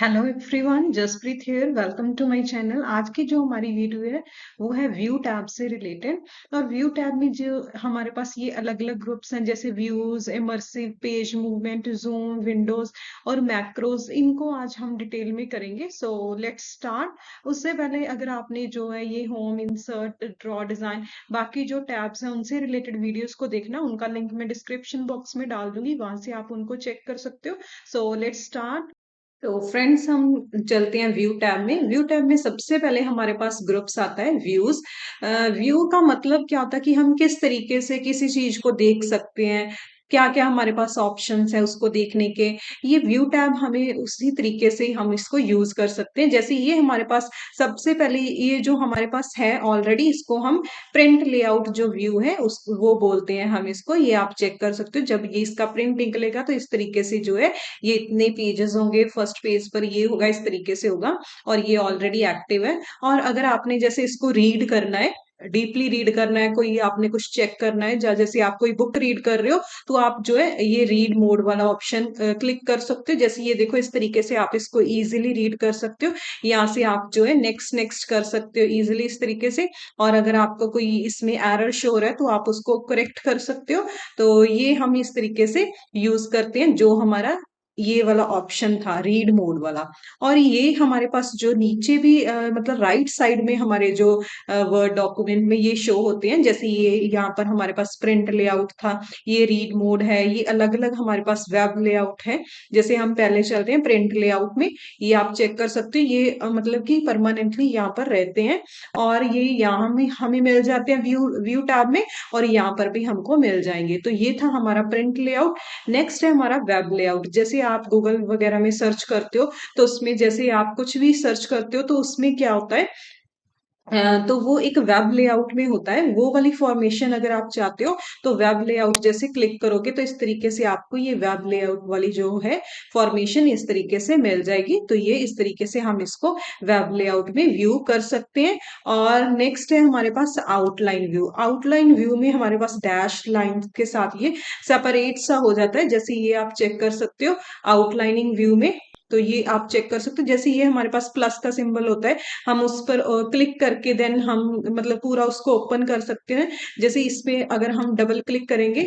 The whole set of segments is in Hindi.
Hello everyone, Jaspreet here. Welcome to my channel. आज की जो हमारी वीडियो है वो है व्यू टैब से रिलेटेड। और व्यू टैब में जो हमारे पास ये अलग अलग ग्रुप्स हैं, जैसे views, immersive, page movement, zoom, Windows और मैक्रोज, इनको आज हम डिटेल में करेंगे। So let's start. उससे पहले अगर आपने जो है ये होम, इंसर्ट, ड्रॉ, डिजाइन, बाकी जो टैब्स हैं उनसे रिलेटेड वीडियोस को देखना, उनका लिंक मैं डिस्क्रिप्शन बॉक्स में डाल दूंगी, वहां से आप उनको चेक कर सकते हो। So let's start. तो फ्रेंड्स, हम चलते हैं व्यू टैब में। व्यू टैब में सबसे पहले हमारे पास ग्रुप्स आता है व्यूज। व्यू का मतलब क्या होता है कि हम किस तरीके से किसी चीज को देख सकते हैं, क्या क्या हमारे पास ऑप्शंस है उसको देखने के। ये व्यू टैब हमें उसी तरीके से हम इसको यूज कर सकते हैं। जैसे ये हमारे पास सबसे पहले ये जो हमारे पास है ऑलरेडी, इसको हम प्रिंट लेआउट जो व्यू है उस वो बोलते हैं हम इसको। ये आप चेक कर सकते हो, जब ये इसका प्रिंट निकलेगा तो इस तरीके से जो है ये इतने पेजेस होंगे, फर्स्ट पेज पर ये होगा, इस तरीके से होगा। और ये ऑलरेडी एक्टिव है। और अगर आपने जैसे इसको रीड करना है, डीपली रीड करना है, कोई आपने कुछ चेक करना है, जैसे आप कोई बुक रीड कर रहे हो, तो आप जो है ये रीड मोड वाला ऑप्शन क्लिक कर सकते हो। जैसे ये देखो, इस तरीके से आप इसको इजीली रीड कर सकते हो। यहाँ से आप जो है नेक्स्ट नेक्स्ट कर सकते हो इजीली इस तरीके से। और अगर आपको कोई इसमें एरर शो हो रहा है तो आप उसको करेक्ट कर सकते हो। तो ये हम इस तरीके से यूज करते हैं, जो हमारा ये वाला ऑप्शन था रीड मोड वाला। और ये हमारे पास जो नीचे भी मतलब राइट साइड में हमारे जो वर्ड डॉक्यूमेंट में ये शो होते हैं, जैसे ये यहाँ पर हमारे पास प्रिंट लेआउट था, ये रीड मोड है, ये अलग अलग हमारे पास वेब लेआउट है। जैसे हम पहले चलते हैं प्रिंट लेआउट में, ये आप चेक कर सकते हो। ये मतलब कि परमानेंटली यहाँ पर रहते हैं। और ये यहाँ में हमें मिल जाते हैं व्यू व्यू टैब में, और यहाँ पर भी हमको मिल जाएंगे। तो ये था हमारा प्रिंट लेआउट। नेक्स्ट है हमारा वेब लेआउट। जैसे आप गूगल वगैरह में सर्च करते हो, तो उसमें जैसे आप कुछ भी सर्च करते हो तो उसमें क्या होता है, तो वो एक वेब लेआउट में होता है। वो वाली फॉर्मेशन अगर आप चाहते हो तो वेब लेआउट जैसे क्लिक करोगे तो इस तरीके से आपको ये वेब लेआउट वाली जो है फॉर्मेशन इस तरीके से मिल जाएगी। तो ये इस तरीके से हम इसको वेब लेआउट में व्यू कर सकते हैं। और नेक्स्ट है हमारे पास आउटलाइन व्यू। आउटलाइन व्यू में हमारे पास डैश लाइन के साथ ये सेपरेट सा हो जाता है। जैसे ये आप चेक कर सकते हो आउटलाइनिंग व्यू में। तो ये आप चेक कर सकते हो, जैसे ये हमारे पास प्लस का सिंबल होता है, हम उस पर क्लिक करके देन हम मतलब पूरा उसको ओपन कर सकते हैं। जैसे इस पे अगर हम डबल क्लिक करेंगे,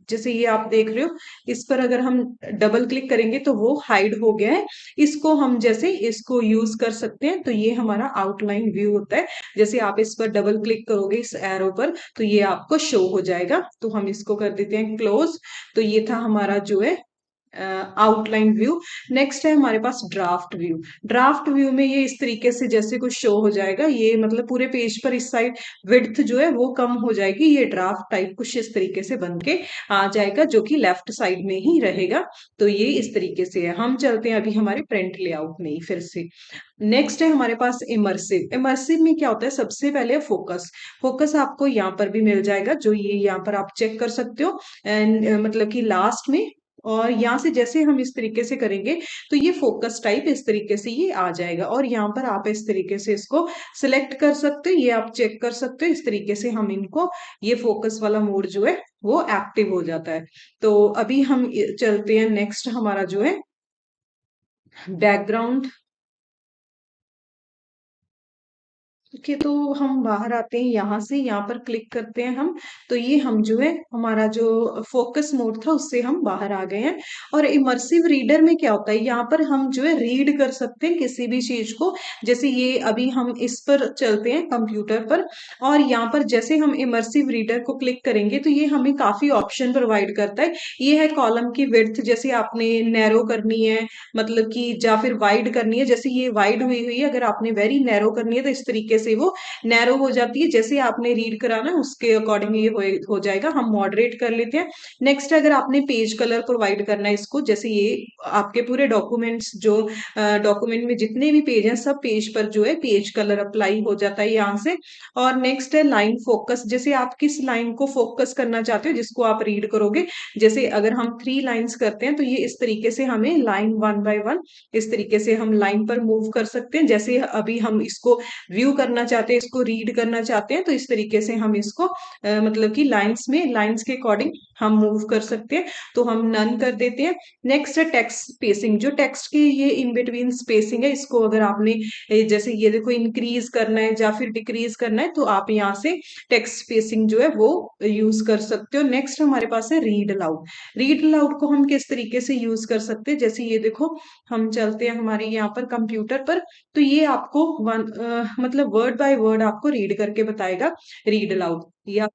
जैसे ये आप देख रहे हो, इस पर अगर हम डबल क्लिक करेंगे तो वो हाइड हो गया है। इसको हम जैसे इसको यूज कर सकते हैं। तो ये हमारा आउटलाइन व्यू होता है। जैसे आप इस पर डबल क्लिक करोगे इस एरो पर, तो ये आपको शो हो जाएगा। तो हम इसको कर देते हैं क्लोज। तो ये था हमारा जो है आउटलाइन व्यू। नेक्स्ट है हमारे पास ड्राफ्ट व्यू। ड्राफ्ट व्यू में ये इस तरीके से जैसे कुछ शो हो जाएगा, ये मतलब पूरे पेज पर इस साइड विड्थ जो है वो कम हो जाएगी। ये ड्राफ्ट टाइप कुछ इस तरीके से बन के आ जाएगा, जो कि लेफ्ट साइड में ही रहेगा। तो ये इस तरीके से है। हम चलते हैं अभी हमारे प्रिंट लेआउट में ही फिर से। नेक्स्ट है हमारे पास इमर्सिव। इमर्सिव में क्या होता है, सबसे पहले फोकस। फोकस आपको यहाँ पर भी मिल जाएगा, जो ये यहाँ पर आप चेक कर सकते हो। एंड मतलब कि लास्ट में, और यहाँ से जैसे हम इस तरीके से करेंगे तो ये फोकस टाइप इस तरीके से ये आ जाएगा। और यहाँ पर आप इस तरीके से इसको सिलेक्ट कर सकते हो, ये आप चेक कर सकते हो। इस तरीके से हम इनको, ये फोकस वाला मोड जो है वो एक्टिव हो जाता है। तो अभी हम चलते हैं नेक्स्ट हमारा जो है बैकग्राउंड के। तो हम बाहर आते हैं, यहाँ से यहाँ पर क्लिक करते हैं हम। तो ये हम जो है हमारा जो फोकस मोड था उससे हम बाहर आ गए हैं। और इमर्सिव रीडर में क्या होता है, यहाँ पर हम जो है रीड कर सकते हैं किसी भी चीज को। जैसे ये अभी हम इस पर चलते हैं कंप्यूटर पर, और यहाँ पर जैसे हम इमर्सिव रीडर को क्लिक करेंगे तो ये हमें काफी ऑप्शन प्रोवाइड करता है। ये है कॉलम की विड्थ, जैसे आपने नैरो करनी है, मतलब कि या फिर वाइड करनी है। जैसे ये वाइड हुई हुई है, अगर आपने वेरी नैरो करनी है तो इस तरीके से वो नैरो हो जाती है। जैसे आपने रीड कराना है उसके अकॉर्डिंग ये हो जाएगा। हम मॉडरेट कर लेते हैं। नेक्स्ट, अगर आपने पेज कलर प्रोवाइड करना है इसको, जैसे ये आपके पूरे डॉक्यूमेंट्स जो डॉक्यूमेंट में जितने भी पेज हैं सब पेज पर जो है पेज कलर अप्लाई हो जाता है यहाँ से। और नेक्स्ट है लाइन फोकस। जैसे आप किस लाइन को फोकस करना चाहते हो जिसको आप रीड करोगे, जैसे अगर हम 3 लाइन्स करते हैं तो ये इस तरीके से हमें लाइन वन बाय वन इस तरीके से हम लाइन पर मूव कर सकते हैं। जैसे अभी हम इसको व्यू करना करना चाहते हैं, इसको रीड करना चाहते हैं, तो इस तरीके से हम इसको मतलब कि लाइंस में, लाइंस के अकॉर्डिंग हम मूव कर सकते हैं, तो हम नन कर देते हैं। नेक्स्ट है टेक्स्ट स्पेसिंग, जो टेक्स्ट की ये इन बिटवीन स्पेसिंग है, इसको अगर आपने जैसे ये देखो इंक्रीज करना है या फिर डिक्रीज करना है, तो आप यहाँ से टेक्स्ट स्पेसिंग जो है वो यूज कर सकते हो। नेक्स्ट हमारे पास है रीड अलाउड। रीड अलाउड को हम किस तरीके से यूज कर सकते हैं, जैसे ये देखो हम चलते हैं हमारे यहाँ पर कंप्यूटर पर, तो ये आपको मतलब वर्ड बाय वर्ड आपको रीड करके बताएगा, रीड अलाउड या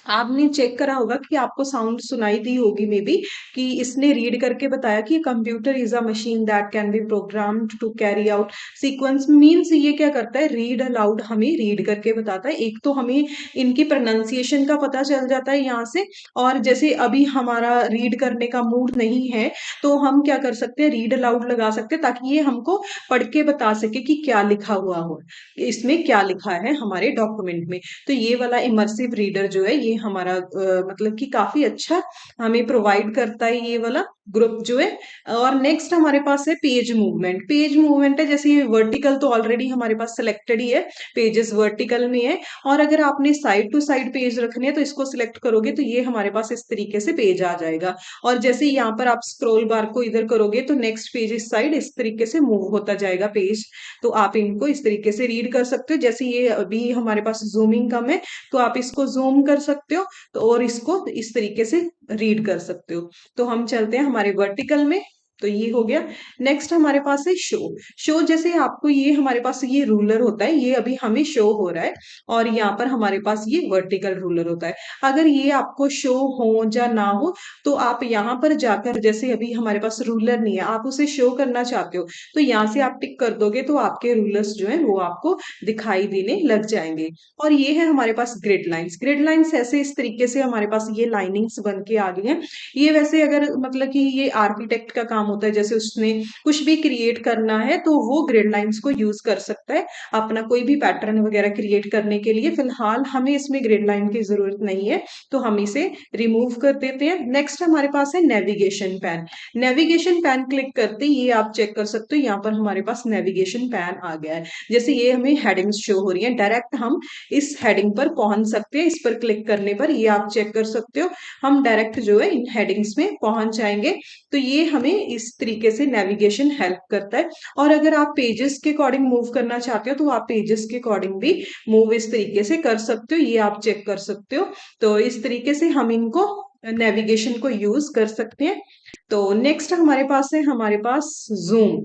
आपने चेक करा होगा कि आपको साउंड सुनाई दी होगी मे बी, कि इसने रीड करके बताया कि computer is a machine that can be programmed to carry out sequence. Means ये क्या करता है, रीड अलाउड हमें रीड करके बताता है। एक तो हमें इनकी प्रोनाउंसिएशन का पता चल जाता है यहाँ से, और जैसे अभी हमारा रीड करने का मूड नहीं है, तो हम क्या कर सकते हैं, रीड अलाउड लगा सकते हैं, ताकि ये हमको पढ़ के बता सके कि क्या लिखा हुआ हो, इसमें क्या लिखा है हमारे डॉक्यूमेंट में। तो ये वाला इमर्सिव रीडर जो है ये हमारा मतलब कि काफी अच्छा हमें प्रोवाइड करता है ये वाला ग्रुप जो है। और नेक्स्ट हमारे पास है पेज मूवमेंट। पेज मूवमेंट है, जैसे ये वर्टिकल तो ऑलरेडी हमारे पास सिलेक्टेड ही है, पेजेस वर्टिकल में है, और अगर आपने साइड टू साइड पेज रखने हैं तो इसको सिलेक्ट करोगे तो ये हमारे पास इस तरीके से पेज आ जाएगा। और जैसे यहाँ पर आप स्क्रॉल बार को इधर करोगे तो नेक्स्ट पेज इस साइड इस तरीके से मूव होता जाएगा पेज। तो आप इनको इस तरीके से रीड कर सकते हो। जैसे ये अभी हमारे पास जूमिंग कम है, तो आप इसको जूम कर सकते हो, तो और इसको इस तरीके से रीड कर सकते हो। तो हम चलते हैं हमारे वर्टिकल में, तो ये हो गया। नेक्स्ट हमारे पास है शो। शो जैसे आपको ये हमारे पास ये रूलर होता है, ये अभी हमें शो हो रहा है, और यहाँ पर हमारे पास ये वर्टिकल रूलर होता है। अगर ये आपको शो हो या ना हो, तो आप यहाँ पर जाकर, जैसे अभी हमारे पास रूलर नहीं है, आप उसे शो करना चाहते हो, तो यहाँ से आप टिक कर दोगे तो आपके रूलर्स जो है वो आपको दिखाई देने लग जाएंगे। और ये है हमारे पास ग्रिड लाइंस। ग्रिड लाइंस ऐसे इस तरीके से हमारे पास ये लाइनिंग्स बन के आ गई हैं। ये वैसे अगर मतलब कि ये आर्किटेक्ट का काम होता है, जैसे उसने कुछ भी क्रिएट करना है तो वो ग्रिड लाइंस को यूज कर सकता है अपना कोई भी पैटर्न वगैरह क्रिएट करने के लिए। फिलहाल हमें इसमें ग्रिड लाइन की जरूरत नहीं है, तो हम इसे रिमूव कर देते हैं। नेक्स्ट हमारे पास है navigation pan. Navigation pan click करते ही ये आप चेक कर सकते हो, यहाँ पर हमारे पास नेविगेशन पैन आ गया है। जैसे ये हमें हेडिंग्स शो हो रही है, डायरेक्ट हम इस हेडिंग पर पहुंच सकते हैं। इस पर क्लिक करने पर ये आप चेक कर सकते हो, हम डायरेक्ट जो है इन हेडिंग्स में पहुंच जाएंगे। तो ये हमें इस तरीके से नेविगेशन हेल्प करता है। और अगर आप पेजेस के अकॉर्डिंग मूव करना चाहते हो, तो आप पेजेस के अकॉर्डिंग भी मूव इस तरीके से कर सकते हो, ये आप चेक कर सकते हो। तो इस तरीके से हम इनको नेविगेशन को यूज कर सकते हैं। तो नेक्स्ट हमारे पास है, हमारे पास जूम।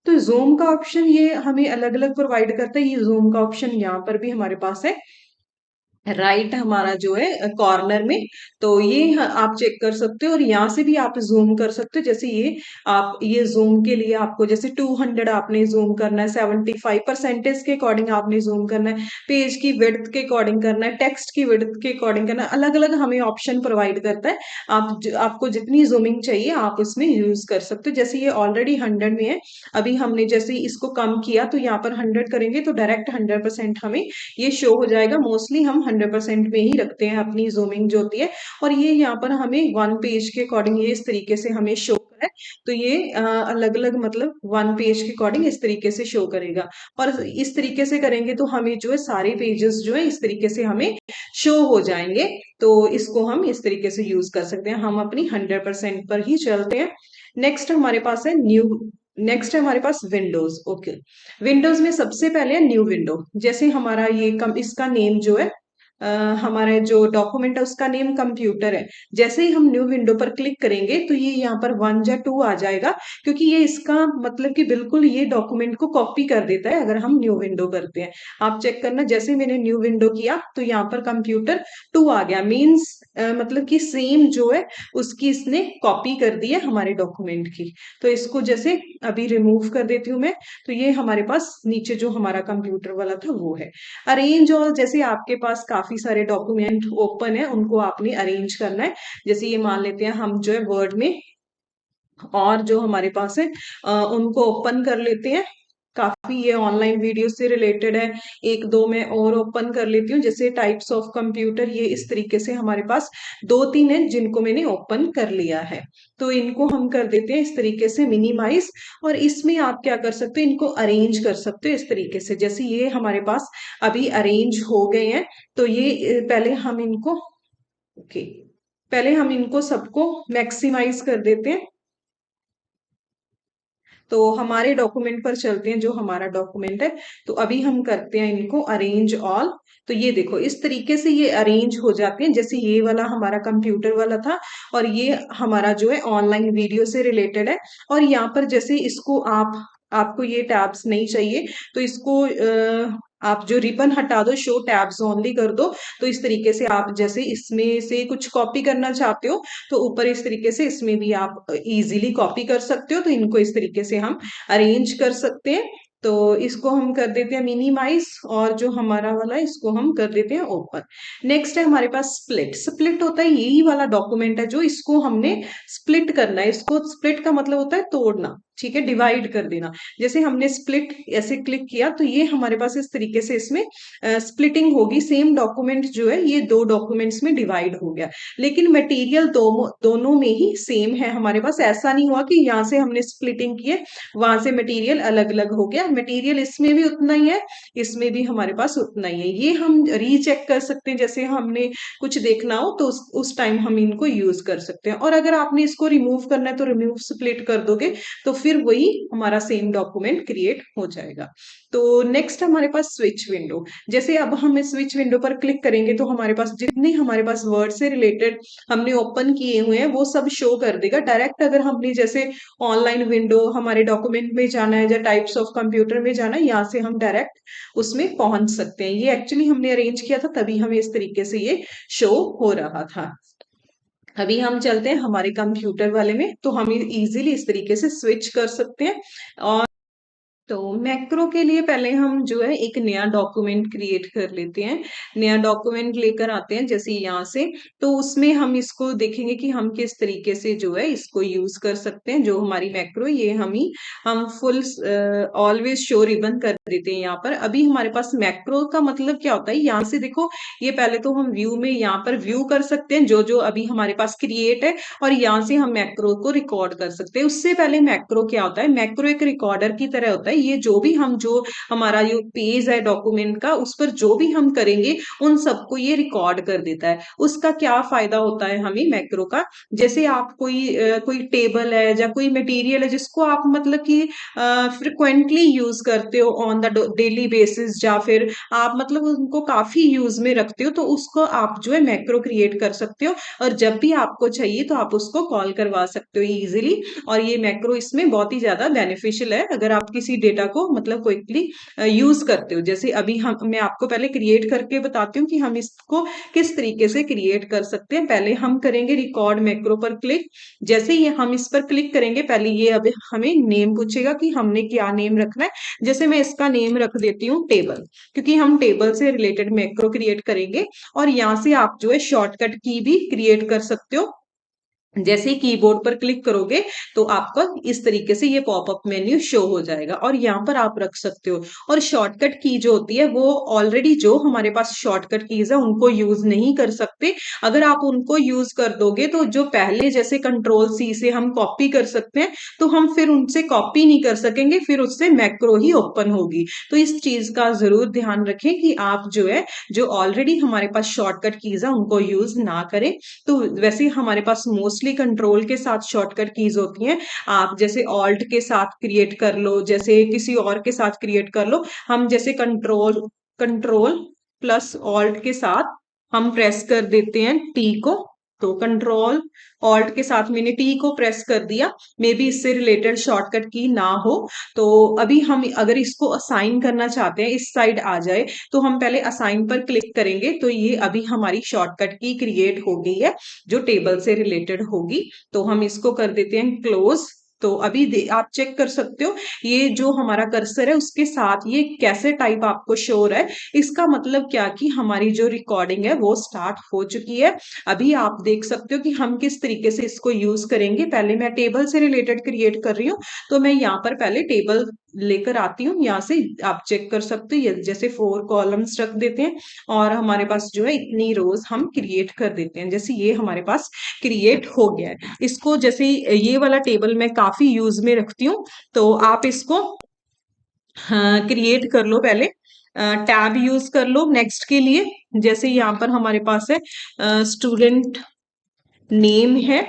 तो जूम का ऑप्शन ये हमें अलग अलग प्रोवाइड करता है। ये जूम का ऑप्शन यहाँ पर भी हमारे पास है, राइट हमारा जो है कॉर्नर में। तो ये आप चेक कर सकते हो, और यहाँ से भी आप जूम कर सकते हो। जैसे ये आप ये जूम के लिए आपको जैसे 200 आपने जूम करना है, 75% के अकॉर्डिंग आपने जूम करना है, पेज की विड्थ के अकॉर्डिंग करना है, टेक्स्ट की विड्थ के अकॉर्डिंग करना है, अलग अलग हमें ऑप्शन प्रोवाइड करता है। आपको जितनी जूमिंग चाहिए आप उसमें यूज कर सकते हो। जैसे ये ऑलरेडी 100 में है, अभी हमने जैसे इसको कम किया तो यहाँ पर 100 करेंगे तो डायरेक्ट 100% हमें ये शो हो जाएगा। मोस्टली हम 100% में ही रखते हैं अपनी जूमिंग जो होती है। और ये यहाँ पर हमें वन पेज के अकॉर्डिंग ये इस तरीके से हमें शो है। तो ये अलग अलग मतलब वन पेज के अकॉर्डिंग इस तरीके से शो करेगा। और इस तरीके से करेंगे तो हमें जो है सारे पेजेस जो है इस तरीके से हमें शो हो जाएंगे। तो इसको हम इस तरीके से यूज कर सकते हैं। हम अपनी 100% पर ही चलते हैं। नेक्स्ट हमारे पास है न्यू। नेक्स्ट है हमारे पास विंडोज। ओके, विंडोज में सबसे पहले है न्यू विंडो। जैसे हमारा ये इसका नेम जो है हमारे जो डॉक्यूमेंट है उसका नेम कंप्यूटर है। जैसे ही हम न्यू विंडो पर क्लिक करेंगे तो ये यहाँ पर 1 या 2 आ जाएगा, क्योंकि ये इसका मतलब कि बिल्कुल ये डॉक्यूमेंट को कॉपी कर देता है अगर हम न्यू विंडो करते हैं। आप चेक करना, जैसे मैंने न्यू विंडो किया तो यहाँ पर कंप्यूटर 2 आ गया। मीन्स मतलब कि सेम जो है उसकी इसने कॉपी कर दी है हमारे डॉक्यूमेंट की। तो इसको जैसे अभी रिमूव कर देती हूँ मैं, तो ये हमारे पास नीचे जो हमारा कंप्यूटर वाला था वो है। अरेंज, और जैसे आपके पास काफी सारे डॉक्यूमेंट ओपन है उनको आपने अरेंज करना है। जैसे ये मान लेते हैं हम जो है वर्ड में और जो हमारे पास है उनको ओपन कर लेते हैं। काफी ये ऑनलाइन वीडियो से रिलेटेड है। एक दो मैं और ओपन कर लेती हूँ, जैसे टाइप्स ऑफ कंप्यूटर, ये इस तरीके से हमारे पास दो तीन है जिनको मैंने ओपन कर लिया है। तो इनको हम कर देते हैं इस तरीके से मिनिमाइज। और इसमें आप क्या कर सकते हो, इनको अरेंज कर सकते हो इस तरीके से, जैसे ये हमारे पास अभी अरेंज हो गए हैं। तो ये पहले हम इनको, ओके, पहले हम इनको सबको मैक्सिमाइज कर देते हैं। तो हमारे डॉक्यूमेंट पर चलते हैं, जो हमारा डॉक्यूमेंट है। तो अभी हम करते हैं इनको अरेंज ऑल। तो ये देखो इस तरीके से ये अरेंज हो जाते हैं, जैसे ये वाला हमारा कंप्यूटर वाला था और ये हमारा जो है ऑनलाइन वीडियो से रिलेटेड है। और यहाँ पर जैसे इसको आपको ये टैब्स नहीं चाहिए, तो इसको आप जो रिबन हटा दो, शो टैब्स ओनली कर दो। तो इस तरीके से आप जैसे इसमें से कुछ कॉपी करना चाहते हो, तो ऊपर इस तरीके से इसमें भी आप इजीली कॉपी कर सकते हो। तो इनको इस तरीके से हम अरेंज कर सकते हैं। तो इसको हम कर देते हैं मिनिमाइज, और जो हमारा वाला है इसको हम कर देते हैं ओपन। नेक्स्ट है हमारे पास स्प्लिट। स्प्लिट होता है यही वाला डॉक्यूमेंट है जो इसको हमने स्प्लिट करना है। इसको स्प्लिट का मतलब होता है तोड़ना, ठीक है, डिवाइड कर देना। जैसे हमने स्प्लिट ऐसे क्लिक किया तो ये हमारे पास इस तरीके से इसमें स्प्लिटिंग होगी। सेम डॉक्यूमेंट जो है ये दो डॉक्यूमेंट्स में डिवाइड हो गया, लेकिन मटेरियल दोनों में ही सेम है हमारे पास। ऐसा नहीं हुआ कि यहाँ से हमने स्प्लिटिंग की है, वहां से मटेरियल अलग अलग हो गया। मटेरियल इसमें भी उतना ही है, इसमें भी हमारे पास उतना ही है। ये हम रीचेक कर सकते हैं, जैसे हमने कुछ देखना हो तो उस टाइम हम इनको यूज कर सकते हैं। और अगर आपने इसको रिमूव करना है तो रिमूव स्प्लिट कर दोगे, तो फिर वही हमारा सेम डॉक्यूमेंट क्रिएट हो जाएगा। तो नेक्स्ट हमारे पास स्विच विंडो। जैसे अब हम इस स्विच विंडो पर क्लिक करेंगे तो हमारे पास जितने हमारे पास वर्ड से रिलेटेड हमने ओपन किए हुए हैं वो सब शो कर देगा डायरेक्ट। अगर हमने जैसे ऑनलाइन विंडो हमारे डॉक्यूमेंट में जाना है या टाइप्स ऑफ कंप्यूटर में जाना है, यहाँ से हम डायरेक्ट उसमें पहुंच सकते हैं। ये एक्चुअली हमने अरेंज किया था तभी हमें इस तरीके से ये शो हो रहा था। अभी हम चलते हैं हमारे कंप्यूटर वाले में, तो हम इजीली इस तरीके से स्विच कर सकते हैं। और तो मैक्रो के लिए पहले हम जो है एक नया डॉक्यूमेंट क्रिएट कर लेते हैं। नया डॉक्यूमेंट लेकर आते हैं जैसे यहाँ से। तो उसमें हम इसको देखेंगे कि हम किस तरीके से जो है इसको यूज कर सकते हैं। जो हमारी मैक्रो ये हम फुल ऑलवेज शो रिबन कर देते हैं यहाँ पर। अभी हमारे पास मैक्रो का मतलब क्या होता है, यहाँ से देखो, ये पहले तो हम व्यू में यहाँ पर व्यू कर सकते हैं जो जो अभी हमारे पास क्रिएट है, और यहाँ से हम मैक्रो को रिकॉर्ड कर सकते हैं। उससे पहले मैक्रो क्या होता है, मैक्रो एक रिकॉर्डर की तरह होता है। ये जो हमारा जो पेज है डॉक्यूमेंट का, उस पर जो भी हम करेंगे उन सबको ये रिकॉर्ड कर देता है। उसका क्या फायदा होता है हमें मैक्रो का, जैसे आप कोई टेबल है या कोई मटेरियल है जिसको आप मतलब कि फ्रिक्वेंटली यूज करते हो ऑन द डेली बेसिस, या फिर आप मतलब उनको काफी यूज में रखते हो, तो उसको आप जो है मैक्रो क्रिएट कर सकते हो। और जब भी आपको चाहिए तो आप उसको कॉल करवा सकते हो इजीली। और ये मैक्रो इसमें बहुत ही ज्यादा बेनिफिशियल है अगर आप किसी डेटा को मतलब क्विकली यूज करते हो। जैसे अभी मैं आपको पहले क्रिएट करके बताती हूँ कि हम इसको किस तरीके से क्रिएट कर सकते हैं। पहले हम करेंगे रिकॉर्ड मैक्रो पर क्लिक। जैसे ही हम इस पर क्लिक करेंगे, पहले ये अब हमें नेम पूछेगा कि हमने क्या नेम रखना है। जैसे मैं इसका नेम रख देती हूँ टेबल, क्योंकि हम टेबल से रिलेटेड मैक्रो क्रिएट करेंगे। और यहाँ से आप जो है शॉर्टकट की भी क्रिएट कर सकते हो। जैसे ही कीबोर्ड पर क्लिक करोगे तो आपका इस तरीके से ये पॉपअप मेन्यू शो हो जाएगा, और यहाँ पर आप रख सकते हो। और शॉर्टकट की जो होती है वो ऑलरेडी जो हमारे पास शॉर्टकट कीज है उनको यूज नहीं कर सकते। अगर आप उनको यूज कर दोगे तो जो पहले जैसे कंट्रोल सी से हम कॉपी कर सकते हैं, तो हम फिर उनसे कॉपी नहीं कर सकेंगे, फिर उससे मैक्रो ही ओपन होगी। तो इस चीज का जरूर ध्यान रखें कि आप जो है जो ऑलरेडी हमारे पास शॉर्टकट कीज है उनको यूज ना करें। तो वैसे हमारे पास मोस्टली कंट्रोल के साथ शॉर्टकट कीज होती हैं। आप जैसे ऑल्ट के साथ क्रिएट कर लो, जैसे किसी और के साथ क्रिएट कर लो। हम जैसे कंट्रोल कंट्रोल प्लस ऑल्ट के साथ हम प्रेस कर देते हैं टी को। तो कंट्रोल ऑल्ट के साथ मैंने टी को प्रेस कर दिया, मे बी इससे रिलेटेड शॉर्टकट की ना हो। तो अभी हम अगर इसको असाइन करना चाहते हैं, इस साइड आ जाए, तो हम पहले असाइन पर क्लिक करेंगे। तो ये अभी हमारी शॉर्टकट की क्रिएट हो गई है जो टेबल से रिलेटेड होगी। तो हम इसको कर देते हैं क्लोज। तो अभी आप चेक कर सकते हो ये जो हमारा कर्सर है उसके साथ ये कैसे टाइप आपको शो हो रहा है। इसका मतलब क्या कि हमारी जो रिकॉर्डिंग है वो स्टार्ट हो चुकी है। अभी आप देख सकते हो कि हम किस तरीके से इसको यूज करेंगे। पहले मैं टेबल से रिलेटेड क्रिएट कर रही हूँ, तो मैं यहाँ पर पहले टेबल लेकर आती हूँ, यहाँ से आप चेक कर सकते हो। ये जैसे 4 कॉलम्स रख देते हैं और हमारे पास जो है इतनी रोज हम क्रिएट कर देते हैं। जैसे ये हमारे पास क्रिएट हो गया है। इसको जैसे ये वाला टेबल मैं काफी यूज में रखती हूँ, तो आप इसको क्रिएट कर लो पहले। टैब यूज कर लो नेक्स्ट के लिए। जैसे यहाँ पर हमारे पास है स्टूडेंट नेम है,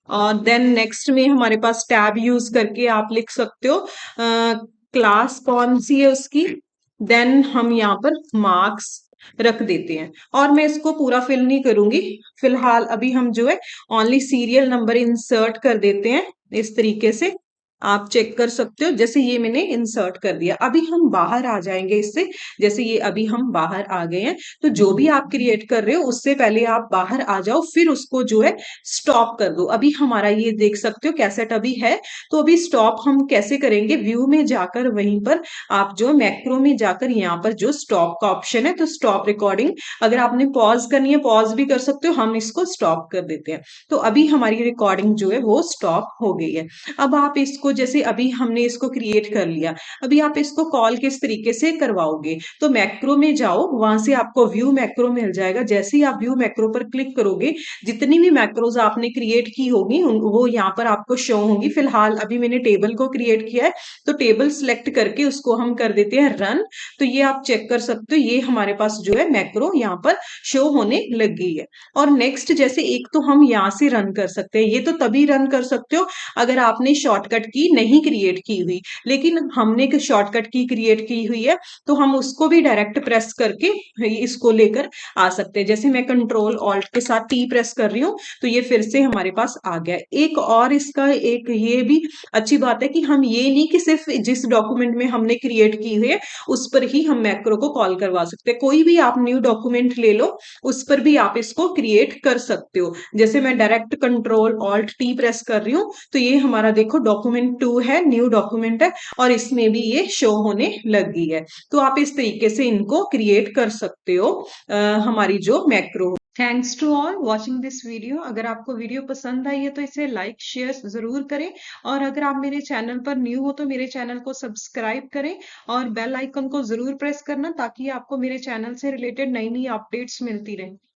और देन नेक्स्ट में हमारे पास टैब यूज करके आप लिख सकते हो क्लास कौन सी है उसकी। देन हम यहाँ पर मार्क्स रख देते हैं, और मैं इसको पूरा फिल नहीं करूंगी फिलहाल। अभी हम जो है ओनली सीरियल नंबर इंसर्ट कर देते हैं इस तरीके से। आप चेक कर सकते हो, जैसे ये मैंने इंसर्ट कर दिया। अभी हम बाहर आ जाएंगे इससे। जैसे ये अभी हम बाहर आ गए हैं, तो जो भी आप क्रिएट कर रहे हो उससे पहले आप बाहर आ जाओ, फिर उसको जो है स्टॉप कर दो। अभी हमारा ये देख सकते हो कैसेट अभी है, तो अभी स्टॉप हम कैसे करेंगे, व्यू में जाकर वहीं पर आप जो मैक्रो में जाकर यहाँ पर जो स्टॉप का ऑप्शन है, तो स्टॉप रिकॉर्डिंग, अगर आपने पॉज करनी है पॉज भी कर सकते हो। हम इसको स्टॉप कर देते हैं, तो अभी हमारी रिकॉर्डिंग जो है वो स्टॉप हो गई है। अब आप इसको, जैसे अभी हमने इसको क्रिएट कर लिया, अभी आप इसको कॉल किस तरीके से करवाओगे, तो मैक्रो में जाओ, वहां से आपको व्यू मैक्रो मिल जाएगा। जैसे ही आप व्यू मैक्रो पर क्लिक करोगे, जितनी भी मैक्रोज आपने क्रिएट की होगी वो यहाँ पर आपको शो होंगी। फिलहाल अभी मैंने टेबल को क्रिएट किया है, तो टेबल सिलेक्ट करके उसको हम कर देते हैं रन। तो ये आप चेक कर सकते हो, ये हमारे पास जो है मैक्रो यहाँ पर शो होने लग गई है। और नेक्स्ट, जैसे एक तो हम यहाँ से रन कर सकते हैं, ये तो तभी रन कर सकते हो अगर आपने शॉर्टकट की नहीं क्रिएट की हुई। लेकिन हमने एक शॉर्टकट की क्रिएट की हुई है, तो हम उसको भी डायरेक्ट प्रेस करके इसको लेकर आ सकते हैं। जैसे मैं कंट्रोल ऑल्ट के साथ टी प्रेस कर रही हूँ, तो ये फिर से हमारे पास आ गया। एक और इसका एक ये भी अच्छी बात है कि हम ये नहीं कि सिर्फ जिस डॉक्यूमेंट में हमने क्रिएट की हुई है उस पर ही हम मैक्रो को कॉल करवा सकते हैं। कोई भी आप न्यू डॉक्यूमेंट ले लो, उस पर भी आप इसको क्रिएट कर सकते हो। जैसे मैं direct control alt T press कर रही हूँ, तो ये हमारा देखो डॉक्यूमेंट 2 है, न्यू डॉक्यूमेंट है, और इसमें भी ये शो होने लग गई है। तो आप इस तरीके से इनको क्रिएट कर सकते हो हमारी जो macro. Thanks to all watching this video. अगर आपको वीडियो पसंद आई है तो इसे लाइक शेयर जरूर करें, और अगर आप मेरे चैनल पर न्यू हो तो मेरे चैनल को सब्सक्राइब करें और बेल आइकन को जरूर प्रेस करना, ताकि आपको मेरे चैनल से रिलेटेड नई नई अपडेट्स मिलती रहे।